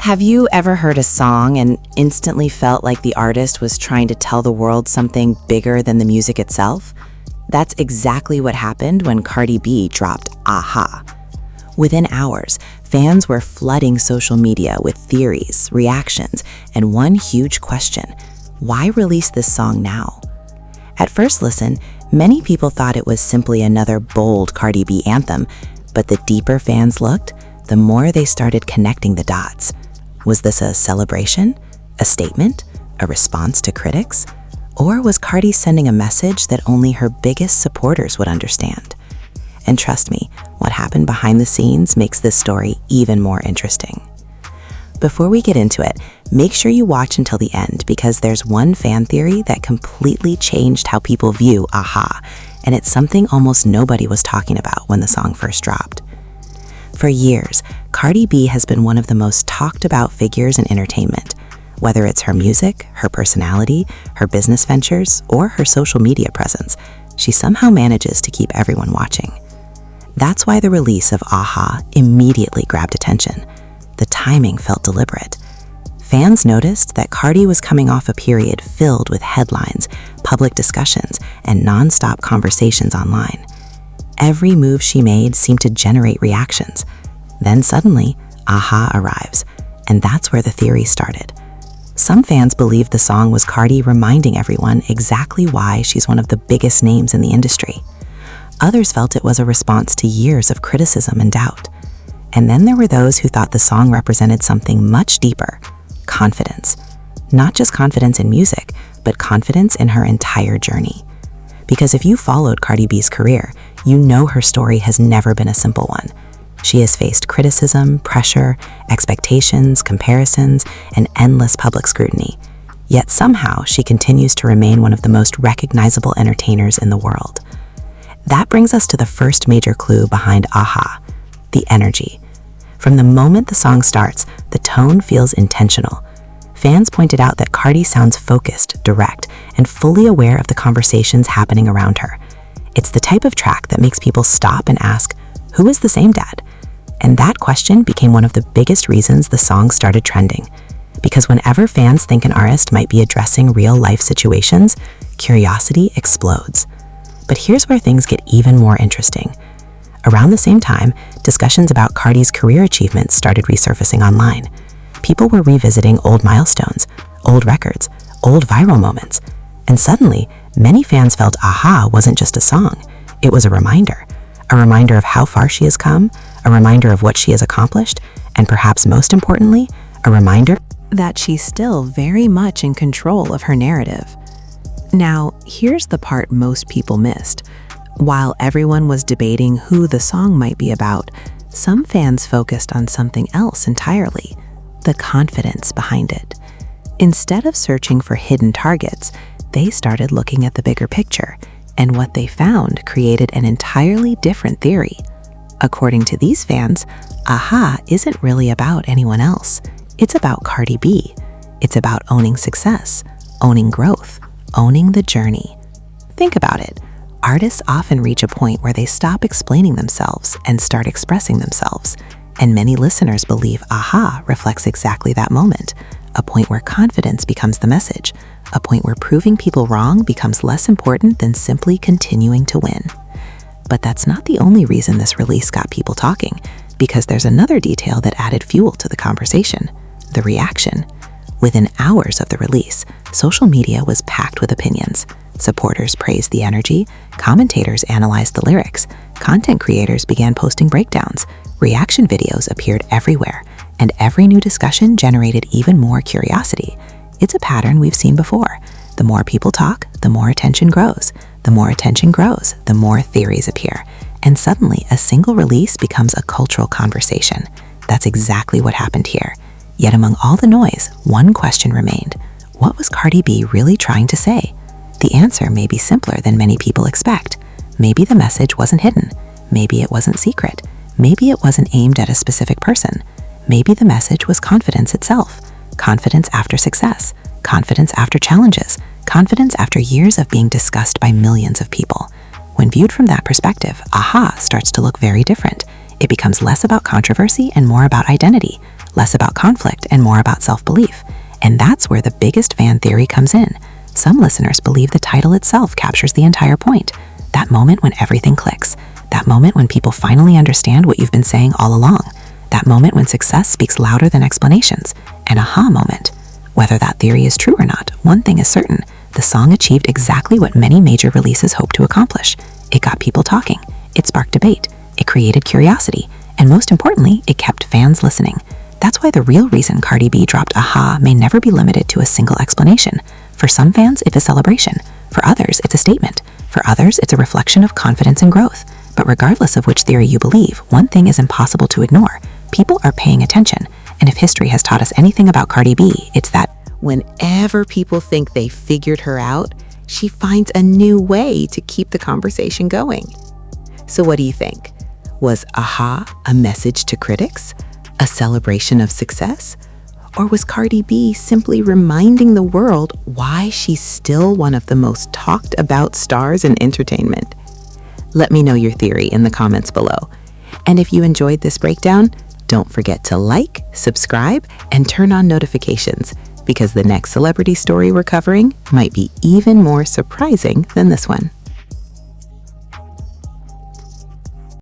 Have you ever heard a song and instantly felt like the artist was trying to tell the world something bigger than the music itself? That's exactly what happened when Cardi B dropped Aha. Within hours, fans were flooding social media with theories, reactions, and one huge question: why release this song now? At first listen, many people thought it was simply another bold Cardi B anthem, but the deeper fans looked, the more they started connecting the dots. Was this a celebration, a statement, a response to critics? Or was Cardi sending a message that only her biggest supporters would understand? And trust me, what happened behind the scenes makes this story even more interesting. Before we get into it, make sure you watch until the end, because there's one fan theory that completely changed how people view Aha, and it's something almost nobody was talking about when the song first dropped. For years, Cardi B has been one of the most talked about figures in entertainment. Whether it's her music, her personality, her business ventures, or her social media presence, she somehow manages to keep everyone watching. That's why the release of Aha immediately grabbed attention. The timing felt deliberate. Fans noticed that Cardi was coming off a period filled with headlines, public discussions, and non-stop conversations online. Every move she made seemed to generate reactions. Then suddenly, Aha arrives, and that's where the theory started. Some fans believed the song was Cardi reminding everyone exactly why she's one of the biggest names in the industry. Others felt it was a response to years of criticism and doubt. And then there were those who thought the song represented something much deeper: confidence. Not just confidence in music, but confidence in her entire journey. Because if you followed Cardi B's career, you know her story has never been a simple one. She has faced criticism, pressure, expectations, comparisons, and endless public scrutiny. Yet somehow she continues to remain one of the most recognizable entertainers in the world. That brings us to the first major clue behind Aha: the energy. From the moment the song starts, the tone feels intentional. Fans pointed out that Cardi sounds focused, direct, and fully aware of the conversations happening around her. It's the type of track that makes people stop and ask, who is the same dad? And that question became one of the biggest reasons the song started trending. Because whenever fans think an artist might be addressing real-life situations, curiosity explodes. But here's where things get even more interesting. Around the same time, discussions about Cardi's career achievements started resurfacing online. People were revisiting old milestones, old records, old viral moments. And suddenly, many fans felt Aha wasn't just a song, it was a reminder of how far she has come, a reminder of what she has accomplished, and perhaps most importantly, a reminder that she's still very much in control of her narrative. Now, here's the part most people missed. While everyone was debating who the song might be about, some fans focused on something else entirely: the confidence behind it. Instead of searching for hidden targets, they started looking at the bigger picture, and what they found created an entirely different theory. According to these fans, Aha isn't really about anyone else. It's about Cardi B. It's about owning success, owning growth, owning the journey. Think about it. Artists often reach a point where they stop explaining themselves and start expressing themselves. And many listeners believe Aha reflects exactly that moment, a point where confidence becomes the message, a point where proving people wrong becomes less important than simply continuing to win. But that's not the only reason this release got people talking, because there's another detail that added fuel to the conversation: the reaction. Within hours of the release, social media was packed with opinions. Supporters praised the energy, commentators analyzed the lyrics, content creators began posting breakdowns, reaction videos appeared everywhere, and every new discussion generated even more curiosity. It's a pattern we've seen before. The more people talk, the more attention grows. The more attention grows, the more theories appear. And suddenly, a single release becomes a cultural conversation. That's exactly what happened here. Yet among all the noise, one question remained: what was Cardi B really trying to say? The answer may be simpler than many people expect. Maybe the message wasn't hidden. Maybe it wasn't secret. Maybe it wasn't aimed at a specific person. Maybe the message was confidence itself. Confidence after success. Confidence after challenges. Confidence after years of being discussed by millions of people. When viewed from that perspective, Aha starts to look very different. It becomes less about controversy and more about identity, less about conflict and more about self-belief. And that's where the biggest fan theory comes in. Some listeners believe the title itself captures the entire point. That moment when everything clicks. That moment when people finally understand what you've been saying all along. That moment when success speaks louder than explanations. An aha moment. Whether that theory is true or not, one thing is certain. The song achieved exactly what many major releases hope to accomplish. It got people talking. It sparked debate. It created curiosity. And most importantly, it kept fans listening. That's why the real reason Cardi B dropped Aha may never be limited to a single explanation. For some fans, it's a celebration. For others, it's a statement. For others, it's a reflection of confidence and growth. But regardless of which theory you believe, one thing is impossible to ignore. People are paying attention. And if history has taught us anything about Cardi B, it's that whenever people think they figured her out, she finds a new way to keep the conversation going. So what do you think? Was Aha a message to critics? A celebration of success? Or was Cardi B simply reminding the world why she's still one of the most talked about stars in entertainment? Let me know your theory in the comments below. And if you enjoyed this breakdown, don't forget to like, subscribe, and turn on notifications, because the next celebrity story we're covering might be even more surprising than this one.